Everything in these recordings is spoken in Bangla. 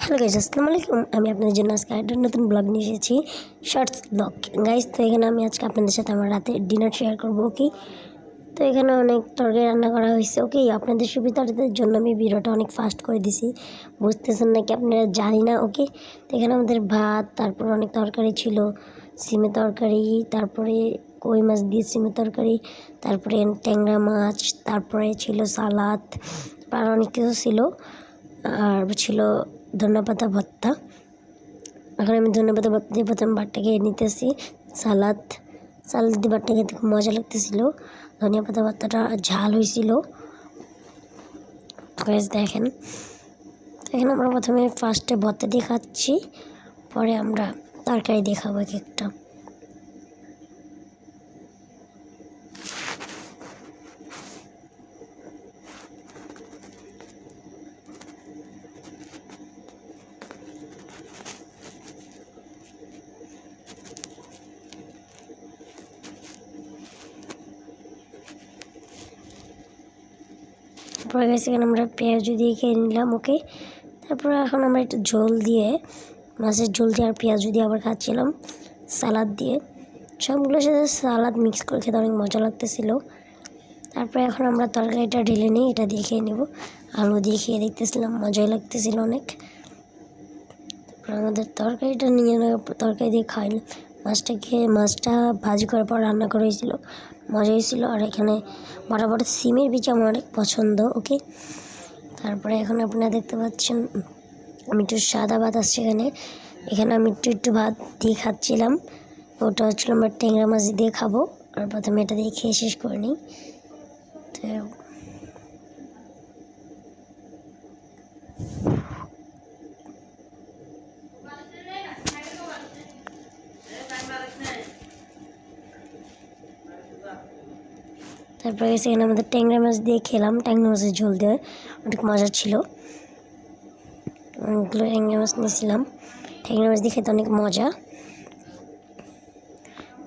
হ্যালো গাইজ, আসসালামু আলাইকুম। আমি আপনাদের জন্য আজকে একটা নতুন ব্লগ নিয়ে এসেছি, শর্টস ব্লগ গাইজ। তো এখানে আমি আজকে আপনাদের সাথে আমার রাতের ডিনার শেয়ার করবো। ওকে, তো এখানে অনেক তরকারি রান্না করা হয়েছে। ওকে, আপনাদের সুবিধার্থের জন্য আমি ভিডিওটা অনেক ফাস্ট করে দিছি, বুঝতেছেন নাকি আপনারা জানি না। ওকে, তো এখানে আমাদের ভাত, তারপর অনেক তরকারি ছিল, সিমের তরকারি, তারপরে কই মাছ দিয়ে সিমের তরকারি, তারপরে ট্যাংরা মাছ, তারপরে ছিল সালাদ, আর অনেক কিছু ছিল, আর ছিল ধনেপাতা ভর্তা। এখন আমি ধনেপাতা ভর্তা দিয়ে প্রথম ভাতটাকে নিতেছি। সালাদ দিয়ে ভাতটা খেতে খুব মজা লাগতেছিল। ধনিয়া পাতা ভর্তাটা ঝাল হয়েছিল। দেখেন, এখানে আমরা প্রথমে ফার্স্টে ভর্তা দিয়ে খাচ্ছি, পরে আমরা তরকারি দিয়ে খাবো এক একটা। পরে গেছে এখানে আমরা পেঁয়াজ দিয়ে খেয়ে নিলাম। ওকে, তারপরে এখন আমরা একটু ঝোল দিয়ে, মাছের ঝোল দিয়ে আর পেঁয়াজ দিয়ে আবার খাচ্ছিলাম সালাদ দিয়ে। সবগুলোর সাথে সালাদ মিক্স করে খেতে অনেক মজা লাগতেছিল। তারপরে এখন আমরা তরকারিটা ঢেলে নিই, এটা দিয়ে খেয়ে নেব। আলু দিয়ে খেয়ে দেখতেছিলাম, মজাই লাগতেছিল অনেক। তারপর আমাদের তরকারিটা নিয়ে তরকারি দিয়ে খাইনি, মাছটা ভাজি করার পর রান্না করা হয়েছিল, মজা হয়েছিল। আর এখানে বরাবর সিমের বীজ আমার অনেক পছন্দ। ওকে, তারপরে এখন আপনারা দেখতে পাচ্ছেন আমি একটু সাদা ভাত আসছে এখানে আমি একটু ভাত দিয়ে খাচ্ছিলাম। ওটা হচ্ছিল আমরা ট্যাংরা মাছ দিয়ে খাবো, আর প্রথমে এটা দিয়ে খেয়ে শেষ করে নিই। তো তারপরে সেখানে আমাদের ট্যাংরা মাছ দিয়ে খেলাম, ট্যাংরা মাছের ঝোল দিয়ে, অনেক মজা ছিল। অনেকগুলো ট্যাংরা মাছ নিয়েছিলাম, ট্যাংরা মাছ দিয়ে খেতে অনেক মজা।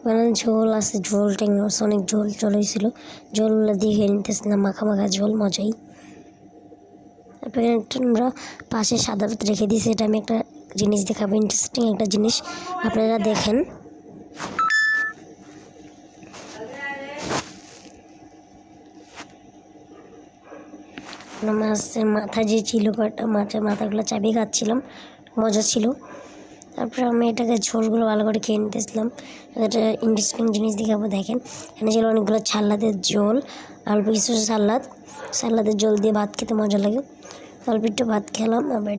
ওখানে ঝোল আছে, ট্যাংরা মাছ অনেক ঝোল হয়েছিল, ঝোলগুলো দিয়ে খেয়ে নিতেছিলাম, মাখা ঝোল, মজাই। তারপরে আমরা পাশে সাদা ভাত রেখে দিয়েছি, এটা আমি একটা জিনিস দেখাবো, ইন্টারেস্টিং একটা জিনিস, আপনারা দেখেন। মাছের মাথা যে ছিল, কয়েকটা মাছের মাথাগুলো চাবিয়ে খাচ্ছিলাম, মজা ছিল। তারপরে আমি এটাকে ঝোলগুলো ভালো করে খেয়ে নিতেছিলাম। একটা ইন্টারেস্টিং জিনিস দেখাবো, দেখেন। এখানে ছিল অনেকগুলো ছাল্লাদের ঝোল, অল্প কিছু সালাদের ঝোল দিয়ে ভাত খেতে মজা লাগে। অল্প একটু ভাত খেলাম, আবার